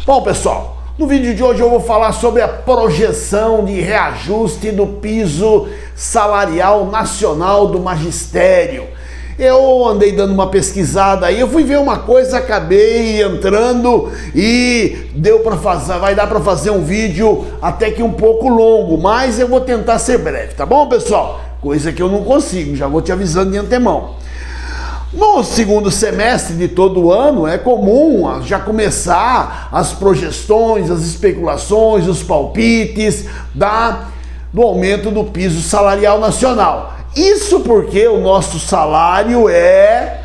Bom, pessoal, no vídeo de hoje eu vou falar sobre a projeção de reajuste do piso salarial nacional do magistério. Eu andei dando uma pesquisada aí, eu fui ver uma coisa, acabei entrando e vai dar para fazer um vídeo até que um pouco longo, mas eu vou tentar ser breve, tá bom, pessoal? Coisa que eu não consigo, já vou te avisando de antemão. No segundo semestre de todo ano é comum já começar as projeções, as especulações, os palpites do aumento do piso salarial nacional. Isso porque o nosso salário é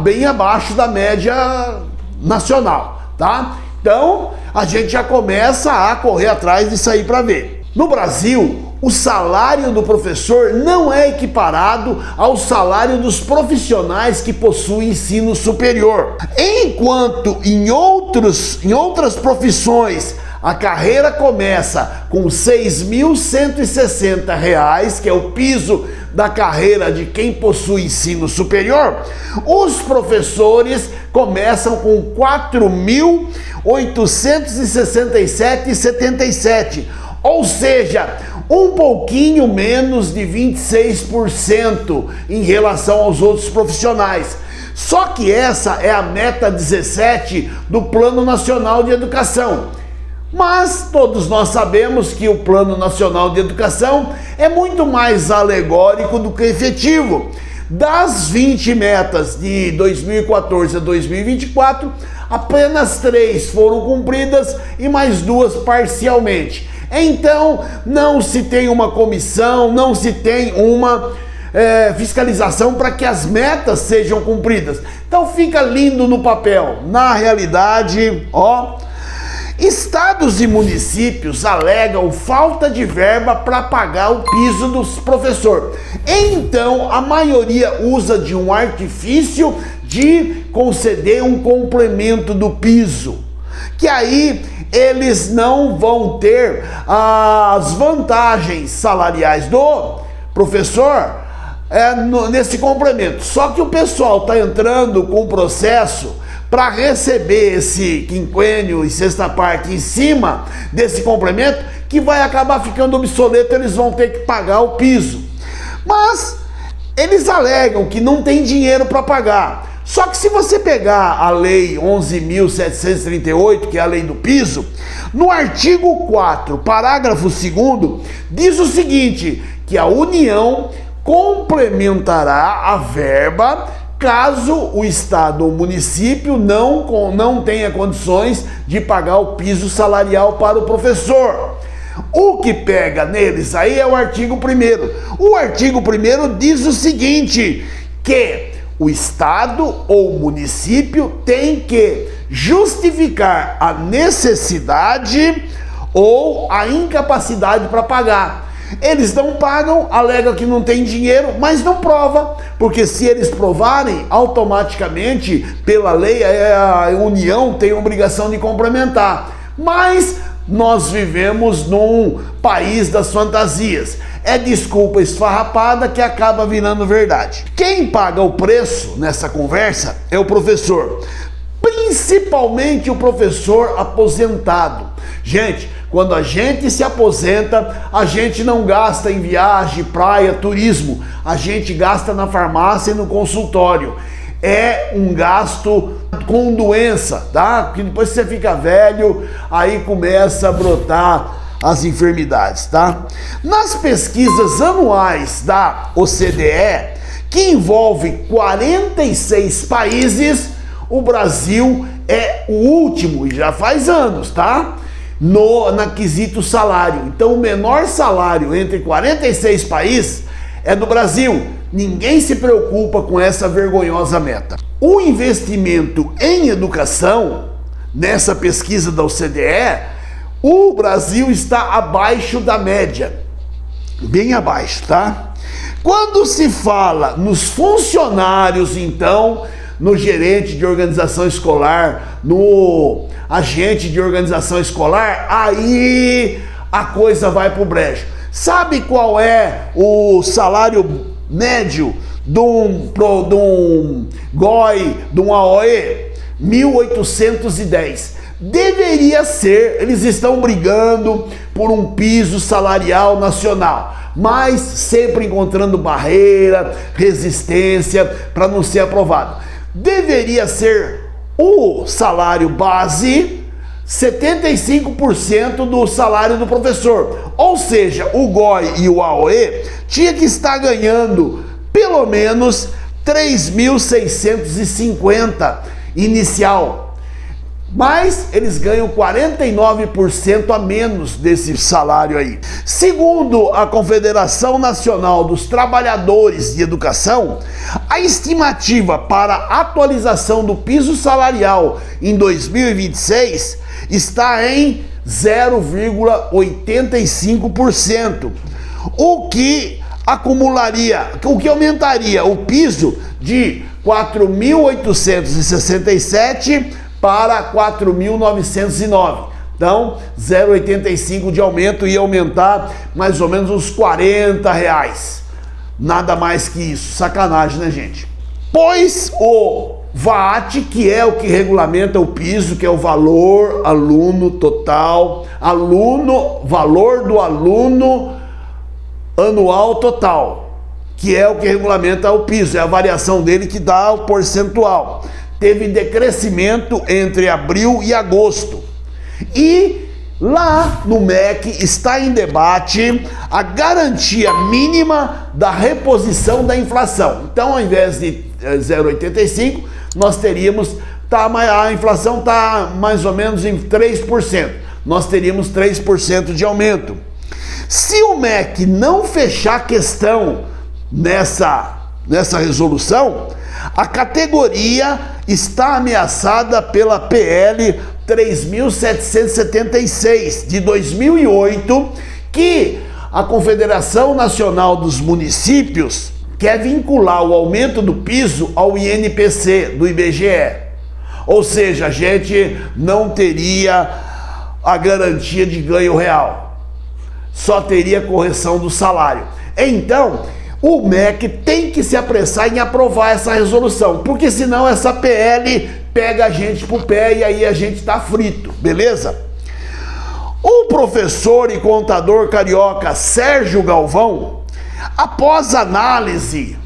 bem abaixo da média nacional, tá? Então a gente já começa a correr atrás disso aí para ver. No Brasil, o salário do professor não é equiparado ao salário dos profissionais que possuem ensino superior. Enquanto em outras profissões a carreira começa com R$ 6.160, que é o piso da carreira de quem possui ensino superior, os professores começam com R$ 4.867,77, ou seja, um pouquinho menos de 26% em relação aos outros profissionais. Só que essa é a meta 17 do Plano Nacional de Educação. Mas todos nós sabemos que o Plano Nacional de Educação é muito mais alegórico do que efetivo. Das 20 metas de 2014 a 2024, apenas 3 foram cumpridas e mais 2 parcialmente. Então, não se tem uma comissão, não se tem uma fiscalização para que as metas sejam cumpridas. Então fica lindo no papel. Na realidade, estados e municípios alegam falta de verba para pagar o piso dos professores. Então, a maioria usa de um artifício de conceder um complemento do piso, que aí eles não vão ter as vantagens salariais do professor nesse complemento. Só que o pessoal está entrando com o processo para receber esse quinquênio e sexta parte em cima desse complemento, que vai acabar ficando obsoleto, eles vão ter que pagar o piso. Mas eles alegam que não tem dinheiro para pagar. Só que se você pegar a lei 11.738, que é a lei do piso, no artigo 4, parágrafo 2º, diz o seguinte, que a União complementará a verba caso o Estado ou município não tenha condições de pagar o piso salarial para o professor. O que pega neles aí é o artigo 1º. O artigo 1º diz o seguinte, que o Estado ou município tem que justificar a necessidade ou a incapacidade para pagar. Eles não pagam, alegam que não tem dinheiro, mas não prova, porque se eles provarem, automaticamente, pela lei, a União tem a obrigação de complementar. Mas nós vivemos num país das fantasias. É desculpa esfarrapada que acaba virando verdade. Quem paga o preço nessa conversa é o professor, principalmente o professor aposentado. Gente, quando a gente se aposenta, a gente não gasta em viagem, praia, turismo. A gente gasta na farmácia e no consultório. É um gasto com doença, tá? Porque depois que você fica velho, aí começa a brotar as enfermidades, tá? Nas pesquisas anuais da OCDE, que envolve 46 países, o Brasil é o último, e já faz anos, tá? Na quesito salário. Então o menor salário entre 46 países é do Brasil. Ninguém se preocupa com essa vergonhosa meta. O investimento em educação, nessa pesquisa da OCDE, o Brasil está abaixo da média, bem abaixo, tá? Quando se fala nos funcionários, então, no gerente de organização escolar, no agente de organização escolar, aí a coisa vai pro brejo. Sabe qual é o salário médio de um GOI, de um AOE? 1.810. Deveria ser, eles estão brigando por um piso salarial nacional, mas sempre encontrando barreira, resistência para não ser aprovado. Deveria ser o salário base 75% do salário do professor, ou seja, o GOI e o AOE tinha que estar ganhando pelo menos 3.650 inicial, mas eles ganham 49% a menos desse salário aí. Segundo a Confederação Nacional dos Trabalhadores de Educação, a estimativa para a atualização do piso salarial em 2026 está em 0,85%, o que aumentaria o piso de 4.867 para 4.909. Então, 0,85 de aumento, ia aumentar mais ou menos uns R$40. Nada mais que isso. Sacanagem, né, gente? Pois o VAT, que é o que regulamenta o piso, que é o valor aluno total, valor do aluno anual total, que é o que regulamenta o piso, é a variação dele que dá o percentual. Teve decrescimento entre abril e agosto. E lá no MEC está em debate a garantia mínima da reposição da inflação. Então, ao invés de 0,85, nós teríamos, a inflação está mais ou menos em 3%. Nós teríamos 3% de aumento. Se o MEC não fechar a questão nessa resolução, a categoria está ameaçada pela PL 3.776 de 2008, que a Confederação Nacional dos Municípios quer vincular o aumento do piso ao INPC do IBGE. Ou seja, a gente não teria a garantia de ganho real, só teria correção do salário. Então, o MEC tem que se apressar em aprovar essa resolução, porque senão essa PL pega a gente pro pé e aí a gente tá frito, beleza? O professor e contador carioca Sérgio Galvão, após análise,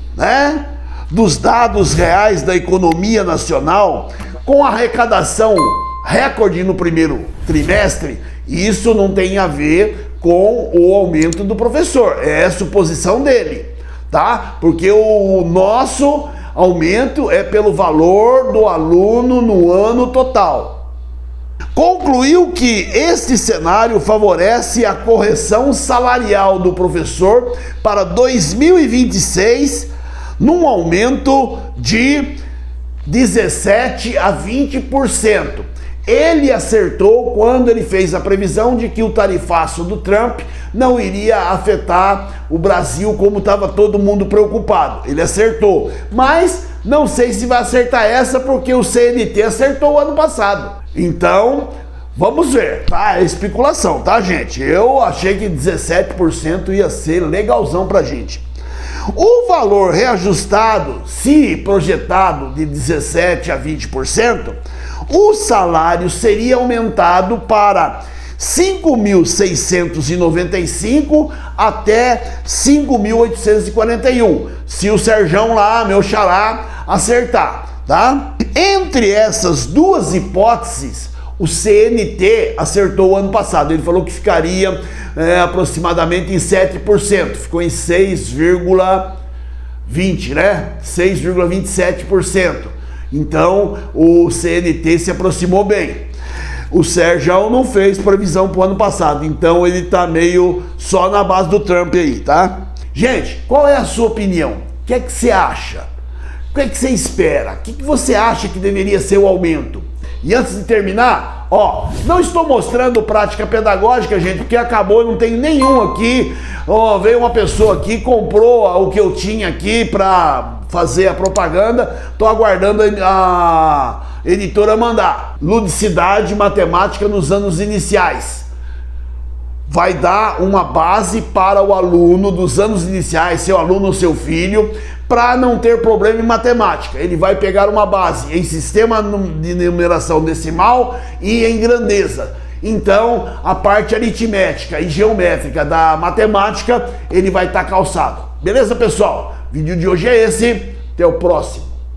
dos dados reais da economia nacional, com arrecadação recorde no primeiro trimestre, isso não tem a ver com o aumento do professor, é a suposição dele, tá? Porque o nosso aumento é pelo valor do aluno no ano total. Concluiu que este cenário favorece a correção salarial do professor para 2026 num aumento de 17% a 20%. Ele acertou quando ele fez a previsão de que o tarifaço do Trump não iria afetar o Brasil como estava todo mundo preocupado. Ele acertou, mas não sei se vai acertar essa porque o CNT acertou o ano passado. Então, vamos ver, tá? É especulação, tá, gente? Eu achei que 17% ia ser legalzão pra gente. O valor reajustado, se projetado de 17% a 20%, o salário seria aumentado para 5.695 até 5.841, se o Serjão lá, meu xará, acertar, tá? Entre essas duas hipóteses, o CNT acertou o ano passado, ele falou que ficaria aproximadamente em 7%, ficou em 6,20%, né? 6,27%. Então, o CNT se aproximou bem. O Sérgio não fez previsão para o ano passado, então ele tá meio só na base do Trump aí, tá? Gente, qual é a sua opinião? O que é que você acha? O que é que você espera? O que você acha que deveria ser o aumento? E antes de terminar, não estou mostrando prática pedagógica, gente, porque acabou, não tenho nenhum aqui. Veio uma pessoa aqui, comprou o que eu tinha aqui para fazer a propaganda, estou aguardando a editora mandar. Ludicidade matemática nos anos iniciais. Vai dar uma base para o aluno dos anos iniciais, seu aluno ou seu filho, para não ter problema em matemática. Ele vai pegar uma base em sistema de numeração decimal e em grandeza. Então, a parte aritmética e geométrica da matemática, ele vai estar calçado. Beleza, pessoal? O vídeo de hoje é esse. Até o próximo.